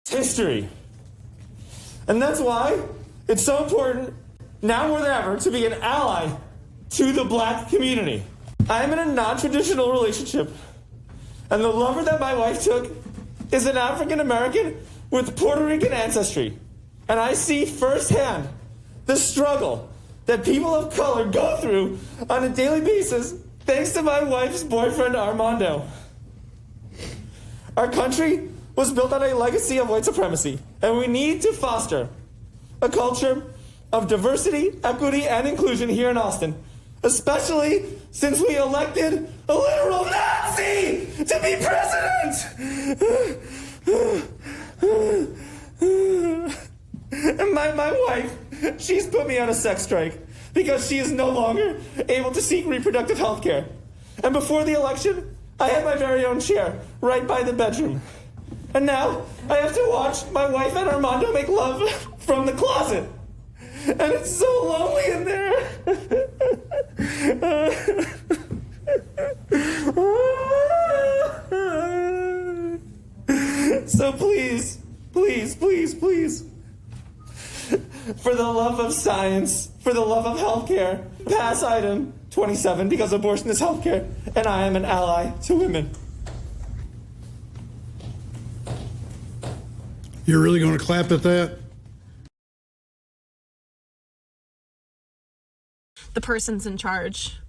history. And that's why it's so important, now more than ever, to be an ally to the Black community. I am in a non-traditional relationship, and the lover that my wife took is an African American with Puerto Rican ancestry. And I see firsthand the struggle that people of color go through on a daily basis thanks to my wife's boyfriend, Armando. Our country was built on a legacy of white supremacy, and we need to foster a culture of diversity, equity, and inclusion here in Austin, especially since we elected a literal Nazi to be president. And my wife, she's put me on a sex strike because she is no longer able to seek reproductive health care. And before the election, I had my very own chair right by the bedroom. And now I have to watch my wife and Armando make love from the closet. And it's so lonely in there. So please, please, please, please, for the love of science, for the love of healthcare, pass item 27 because abortion is healthcare, and I am an ally to women. You're really going to clap at that? The person's in charge.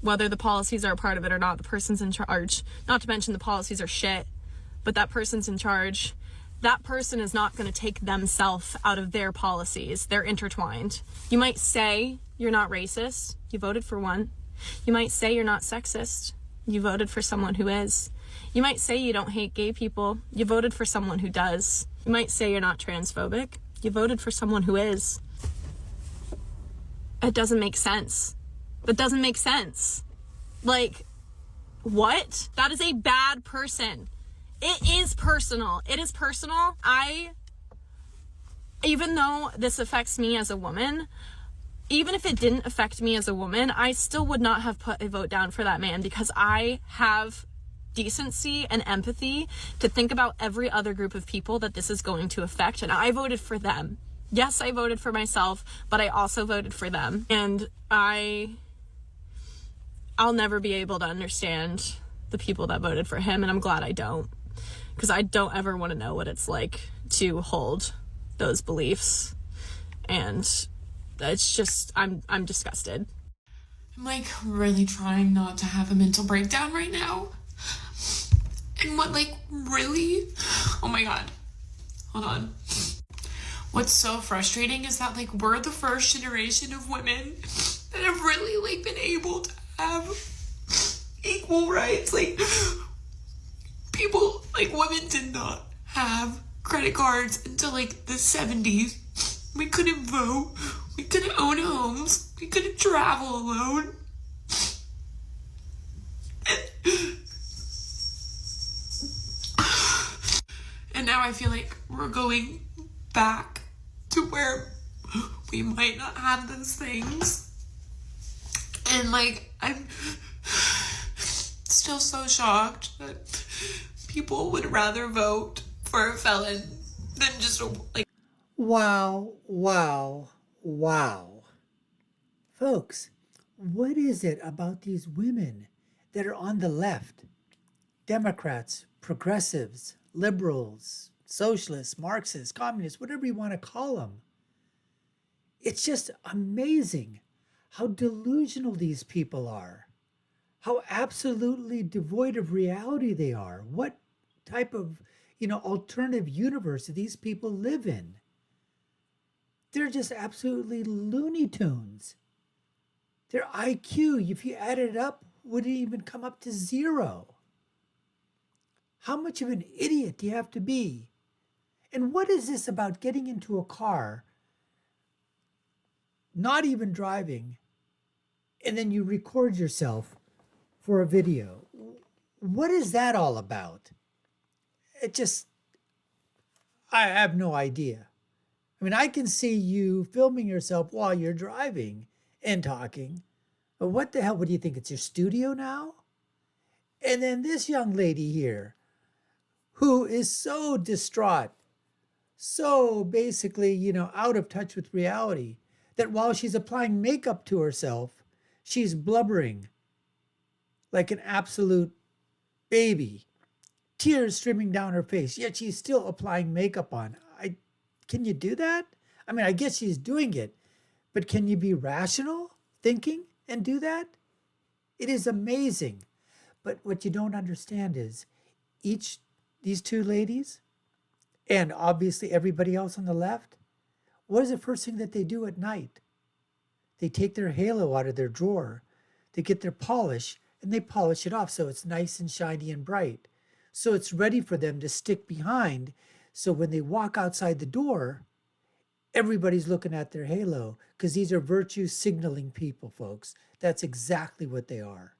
Whether the policies are a part of it or not, the person's in charge. Not to mention the policies are shit, but that person's in charge. That person is not going to take themselves out of their policies. They're intertwined. You might say you're not racist. You voted for one. You might say you're not sexist. You voted for someone who is. You might say you don't hate gay people. You voted for someone who does. You might say you're not transphobic. You voted for someone who is. It doesn't make sense. That doesn't make sense. Like, what? That is a bad person. It is personal. It is personal. Even though this affects me as a woman, even if it didn't affect me as a woman, I still would not have put a vote down for that man because I have decency and empathy to think about every other group of people that this is going to affect, and I voted for them. Yes, I voted for myself, but I also voted for them. And I'll never be able to understand the people that voted for him, and I'm glad I don't. Because I don't ever want to know what it's like to hold those beliefs. And it's just, I'm disgusted. I'm like really trying not to have a mental breakdown right now. And what really, oh my God, hold on. What's so frustrating is that we're the first generation of women that have really been able to have equal rights. People, women did not have credit cards until the 70s. We couldn't vote. We couldn't own homes. We couldn't travel alone. And now I feel like we're going back to where we might not have those things. And I'm still so shocked that people would rather vote for a felon than just Wow, wow, wow. Folks, what is it about these women that are on the left? Democrats, progressives, liberals, socialists, Marxists, communists, whatever you want to call them. It's just amazing how delusional these people are, how absolutely devoid of reality they are, what type of, alternative universe that these people live in. They're just absolutely Looney Tunes. Their IQ, if you add it up, wouldn't even come up to 0. How much of an idiot do you have to be? And what is this about getting into a car, not even driving, and then you record yourself for a video? What is that all about? I have no idea. I mean, I can see you filming yourself while you're driving and talking, but what the hell, what do you think? It's your studio now? And then this young lady here, who is so distraught so basically, out of touch with reality that while she's applying makeup to herself, she's blubbering like an absolute baby, tears streaming down her face, yet she's still applying makeup on. Can you do that? I mean, I guess she's doing it, but can you be rational thinking and do that? It is amazing. But what you don't understand is these two ladies, and obviously everybody else on the left, what is the first thing that they do at night? They take their halo out of their drawer, they get their polish, and they polish it off so it's nice and shiny and bright. So it's ready for them to stick behind. So when they walk outside the door, everybody's looking at their halo, because these are virtue signaling people, folks. That's exactly what they are.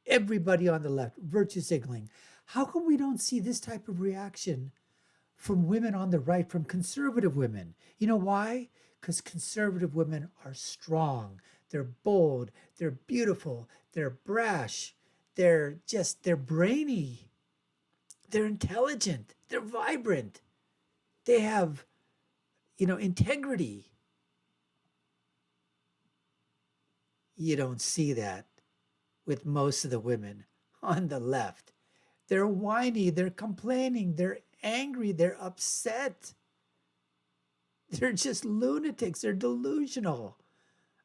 Everybody on the left, virtue signaling. How come we don't see this type of reaction from women on the right, from conservative women? You know why? Because conservative women are strong. They're bold. They're beautiful. They're brash. They're brainy. They're intelligent. They're vibrant. They have, integrity. You don't see that with most of the women on the left. They're whiny. They're complaining. They're angry. They're upset. They're just lunatics. They're delusional.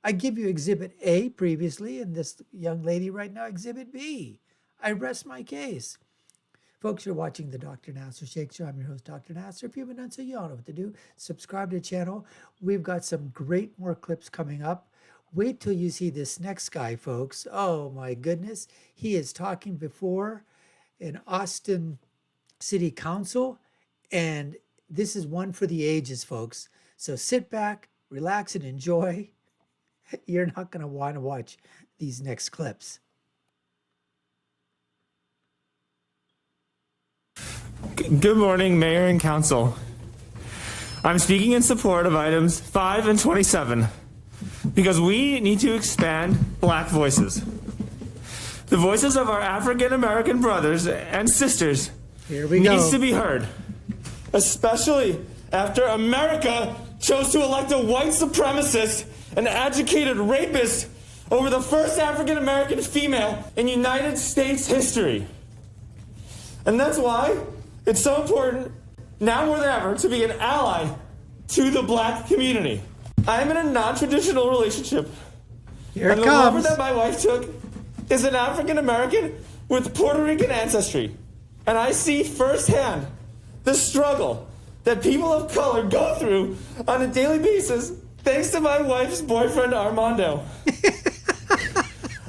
I give you Exhibit A previously, and this young lady right now, Exhibit B. I rest my case. Folks, you're watching the Dr. Nasser Shake Show. I'm your host, Dr. Nasser. If you haven't done so, you all know what to do. Subscribe to the channel. We've got some great more clips coming up. Wait till you see this next guy, folks. Oh, my goodness. He is talking before an Austin City Council, and this is one for the ages, folks. So sit back, relax, and enjoy. You're not going to want to watch these next clips. Good morning, Mayor and Council. I'm speaking in support of items 5 and 27 because we need to expand Black voices. The voices of our African American brothers and sisters needs to be heard, especially after America chose to elect a white supremacist and educated rapist over the first African American female in United States history. And that's why it's so important, now more than ever, to be an ally to the Black community. I am in a non-traditional relationship. Here and it the lover comes. that my wife took is an African American with Puerto Rican ancestry. And I see firsthand the struggle that people of color go through on a daily basis thanks to my wife's boyfriend, Armando.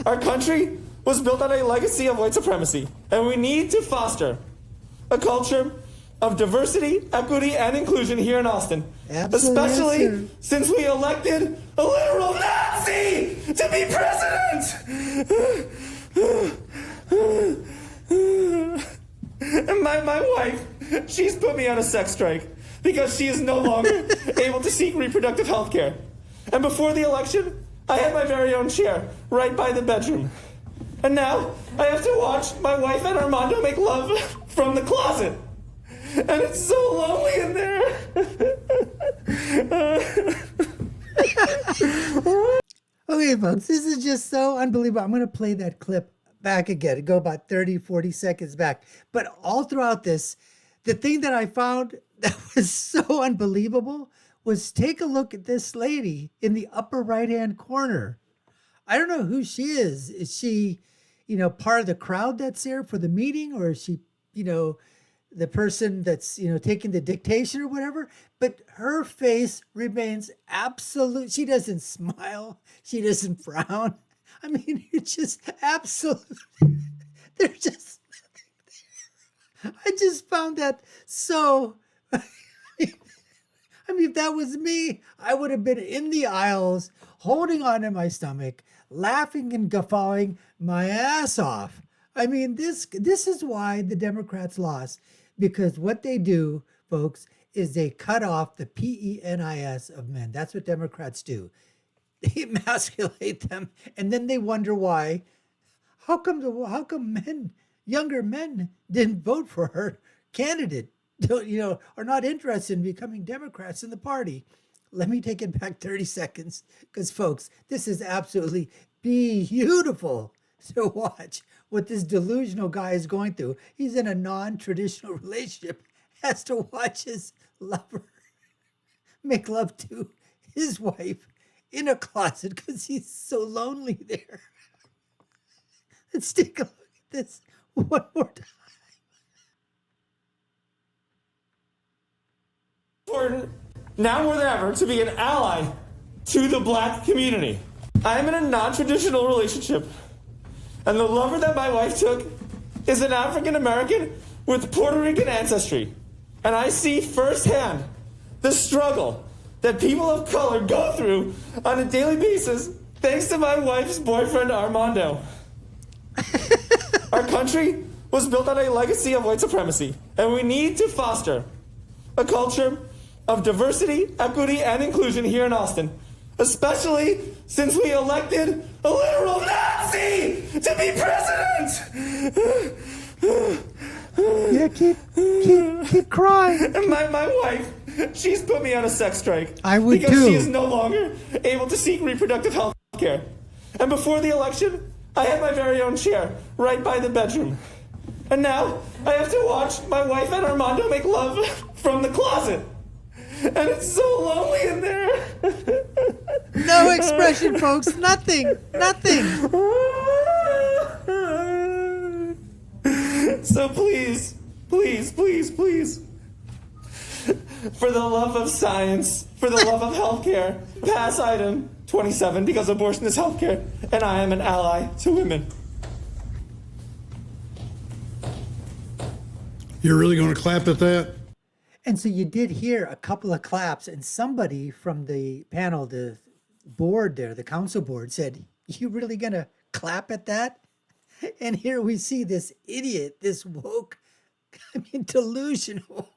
Our country was built on a legacy of white supremacy, and we need to foster a culture of diversity, equity, and inclusion here in Austin. Absolutely, Especially since we elected a literal Nazi to be president. And my wife, she's put me on a sex strike because she is no longer able to seek reproductive health care. And before the election, I had my very own chair right by the bedroom. And now I have to watch my wife and Armando make love from the closet. And it's so lonely in there. Okay, folks, this is just so unbelievable. I'm going to play that clip back again. Go about 30, 40 seconds back. But all throughout this, the thing that I found that was so unbelievable was take a look at this lady in the upper right-hand corner. I don't know who she is. Is she, part of the crowd that's there for the meeting, or is she, the person that's, taking the dictation or whatever? But her face remains absolute. She doesn't smile. She doesn't frown. I mean, it's just absolute. They're just, I just found that so, I mean, if that was me, I would have been in the aisles, holding on to my stomach, laughing and guffawing my ass off. I mean, this is why the Democrats lost, because what they do, folks, is they cut off the penis of men. That's what Democrats do. They emasculate them, and then they wonder why. How come men, younger men, didn't vote for her candidate? are not interested in becoming Democrats in the party. Let me take it back 30 seconds because, folks, this is absolutely beautiful to watch what this delusional guy is going through. He's in a non-traditional relationship, has to watch his lover make love to his wife in a closet because he's so lonely there. Let's take a look at this one more time. Important now more than ever to be an ally to the black community. I am in a non-traditional relationship, and the lover that my wife took is an African American with Puerto Rican ancestry. And I see firsthand the struggle that people of color go through on a daily basis thanks to my wife's boyfriend, Armando. Our country was built on a legacy of white supremacy, and we need to foster a culture of diversity, equity, and inclusion here in Austin, especially since we elected a literal Nazi to be president. Yeah, keep crying. And my wife, she's put me on a sex strike. I would because too. She is no longer able to seek reproductive health care. And before the election, I had my very own chair right by the bedroom. And now I have to watch my wife and Armando make love from the closet. And it's so lonely in there. No expression, folks. Nothing. So please, for the love of science, for the love of healthcare, pass item 27 because abortion is healthcare, and I am an ally to women. You're really going to clap at that? And so you did hear a couple of claps, and somebody from the panel, the board there, the council board, said, "You really gonna clap at that?" And here we see this idiot, this woke, delusional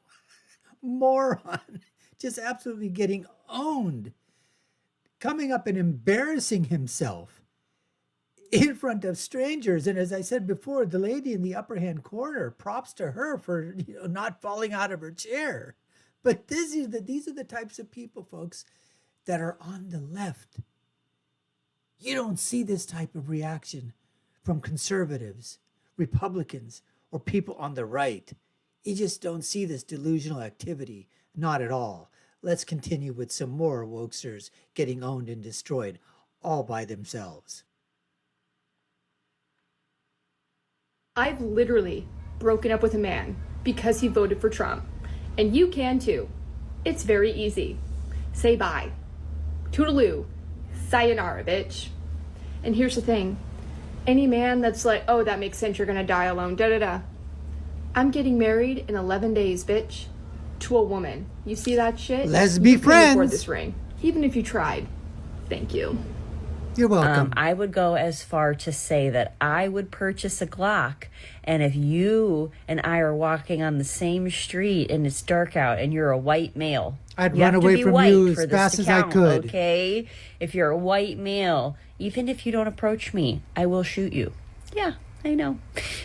moron, just absolutely getting owned, coming up and embarrassing himself in front of strangers. And as I said before, the lady in the upper hand corner, props to her for not falling out of her chair. But these are the types of people, folks, that are on the left. You don't see this type of reaction from conservatives, Republicans, or people on the right. You just don't see this delusional activity. Not at all. Let's continue with some more wokesters getting owned and destroyed all by themselves. I've literally broken up with a man because he voted for Trump. And you can too. It's very easy. Say bye. Toodaloo. Sayonara, bitch. And here's the thing. Any man that's like, oh, that makes sense, you're gonna die alone, da-da-da. I'm getting married in 11 days, bitch. To a woman. You see that shit? Let's be you couldn't afford friends. this ring. Even if you tried. Thank you. You're welcome. I would go as far to say that I would purchase a Glock, and if you and I are walking on the same street and it's dark out and you're a white male, I'd you run have to away be from white you for as this fast to as I count, could. okay? If you're a white male, even if you don't approach me, I will shoot you. Yeah, I know.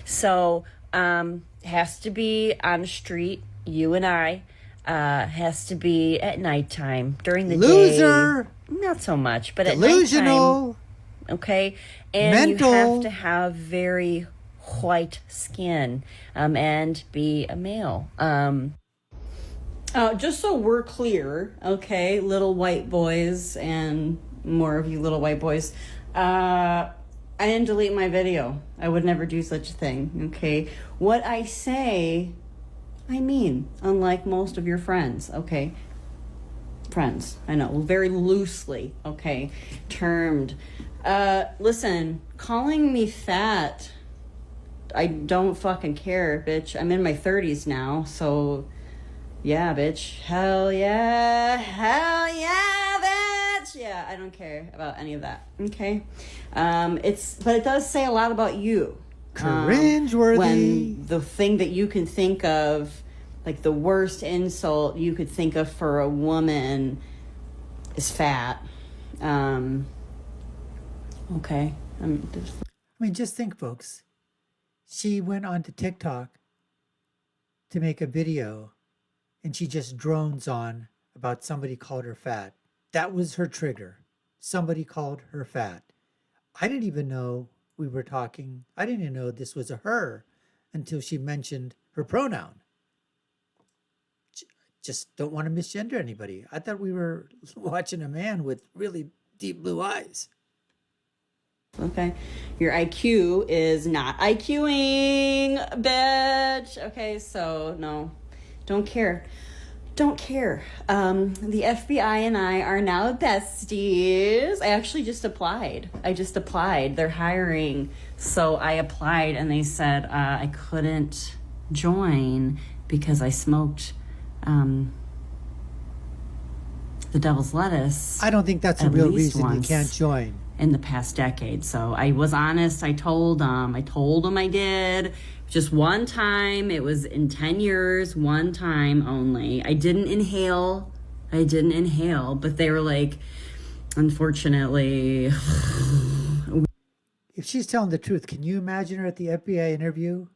So, has to be on the street, you and I. Has to be at nighttime, during the Loser. day. Not so much, but Delusional. at nighttime. Okay? And Mental. you have to have very white skin and be a male. Just so we're clear, okay, little white boys and more of you little white boys, I didn't delete my video. I would never do such a thing, okay? What I say, I mean, unlike most of your friends, okay? Friends, I know, very loosely, okay, termed. Listen, calling me fat, I don't fucking care, bitch. I'm in my 30s now, so yeah, bitch. Hell yeah, bitch. Yeah, I don't care about any of that, okay? But it does say a lot about you. Cringeworthy. When the thing that you can think of, like the worst insult you could think of for a woman is fat. Okay. Just think, folks. She went on to TikTok to make a video and she just drones on about somebody called her fat. That was her trigger. Somebody called her fat. I didn't even know we were talking. I didn't even know this was a her until she mentioned her pronoun. Just don't want to misgender anybody. I thought we were watching a man with really deep blue eyes. Okay. Your IQ is not IQing, bitch. Okay, so no, don't care. Don't care. The FBI and I are now besties. I actually just applied. They're hiring. So I applied and they said I couldn't join because I smoked the devil's lettuce. I don't think that's a real reason you can't join. In the past decade. So I was honest. I told them I did. Just one time. It was in 10 years, one time only. I didn't inhale, but they were like, unfortunately. If she's telling the truth, can you imagine her at the FBI interview?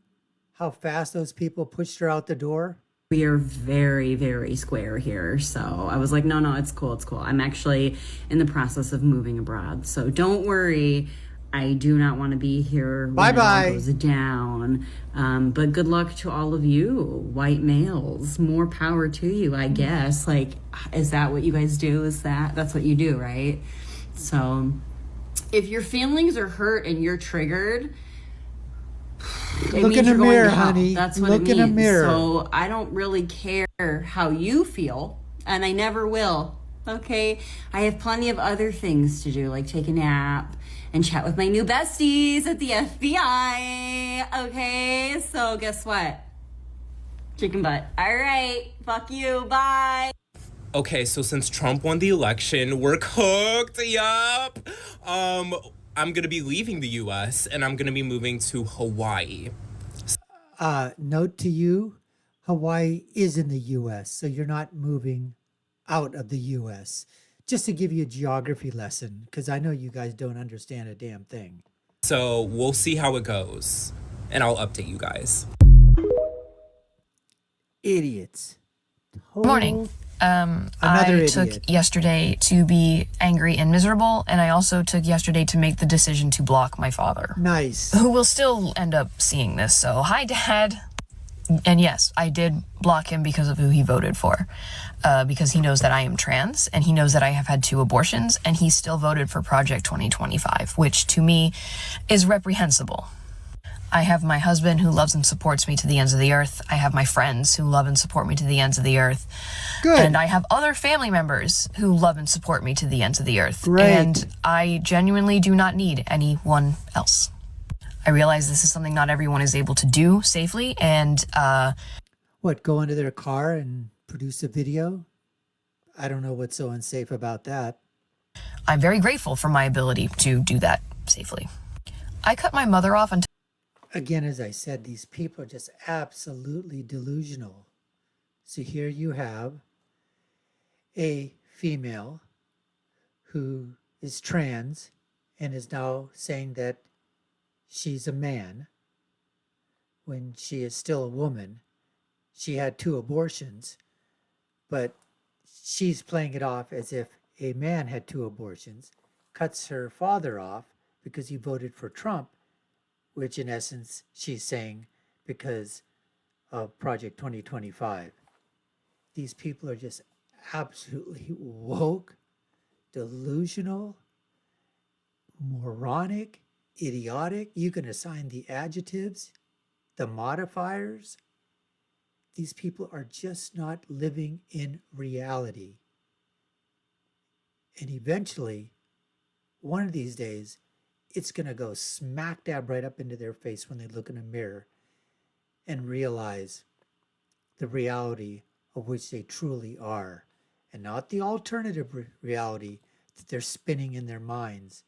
How fast those people pushed her out the door? We are very, very square here. So I was like, no, it's cool. I'm actually in the process of moving abroad. So don't worry. I do not want to be here when it all goes down. But good luck to all of you, white males. More power to you, I guess. Like, is that what you guys do? That's what you do, right? So if your feelings are hurt and you're triggered, look in the mirror, honey. That's what look it means. In a mirror. So I don't really care how you feel, and I never will. Okay? I have plenty of other things to do, like take a nap and chat with my new besties at the FBI. Okay? So guess what? Chicken butt. All right. Fuck you. Bye. Okay, so since Trump won the election, we're cooked. Yup. I'm gonna be leaving the U.S. and I'm gonna be moving to Hawaii. Note to you, Hawaii is in the U.S., so you're not moving out of the U.S. Just to give you a geography lesson, because I know you guys don't understand a damn thing. So we'll see how it goes, and I'll update you guys. Idiots. Morning. I idiot. took yesterday to be angry and miserable, and I also took yesterday to make the decision to block my father. Nice. Who will still end up seeing this. So, hi, Dad. And yes, I did block him because of who he voted for. Because he knows that I am trans, and he knows that I have had 2 abortions, and he still voted for Project 2025, which to me is reprehensible. I have my husband who loves and supports me to the ends of the earth. I have my friends who love and support me to the ends of the earth. Good. And I have other family members who love and support me to the ends of the earth. Great. And I genuinely do not need anyone else. I realize this is something not everyone is able to do safely, and What, go into their car and produce a video? I don't know what's so unsafe about that. I'm very grateful for my ability to do that safely. I cut my mother off until Again, as I said, these people are just absolutely delusional. So here you have a female who is trans and is now saying that she's a man when she is still a woman. She had 2 abortions, but she's playing it off as if a man had 2 abortions, cuts her father off because he voted for Trump, which in essence she's saying because of Project 2025. These people are just absolutely woke, delusional, moronic, idiotic. You can assign the adjectives, the modifiers. These people are just not living in reality. And eventually, one of these days, it's going to go smack dab right up into their face when they look in a mirror and realize the reality of which they truly are, and not the alternative reality that they're spinning in their minds,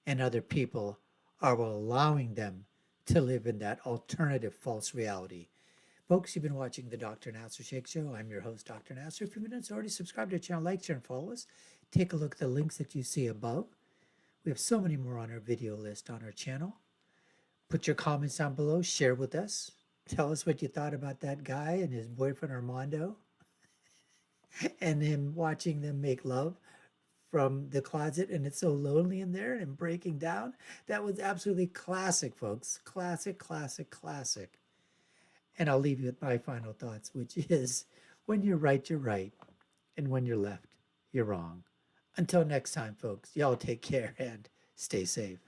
and other people are allowing them to live in that alternative false reality. Folks, you've been watching the Dr. Nasser Shake Show. I'm your host, Dr. Nasser. If you've not already subscribed to our channel, like, share, and follow us. Take a look at the links that you see above. We have so many more on our video list on our channel. Put your comments down below. Share with us. Tell us what you thought about that guy and his boyfriend Armando. and him watching them make love from the closet, and it's so lonely in there and him breaking down. That was absolutely classic, folks. Classic, classic, classic. And I'll leave you with my final thoughts, which is when you're right, you're right. And when you're left, you're wrong. Until next time, folks, y'all take care and stay safe.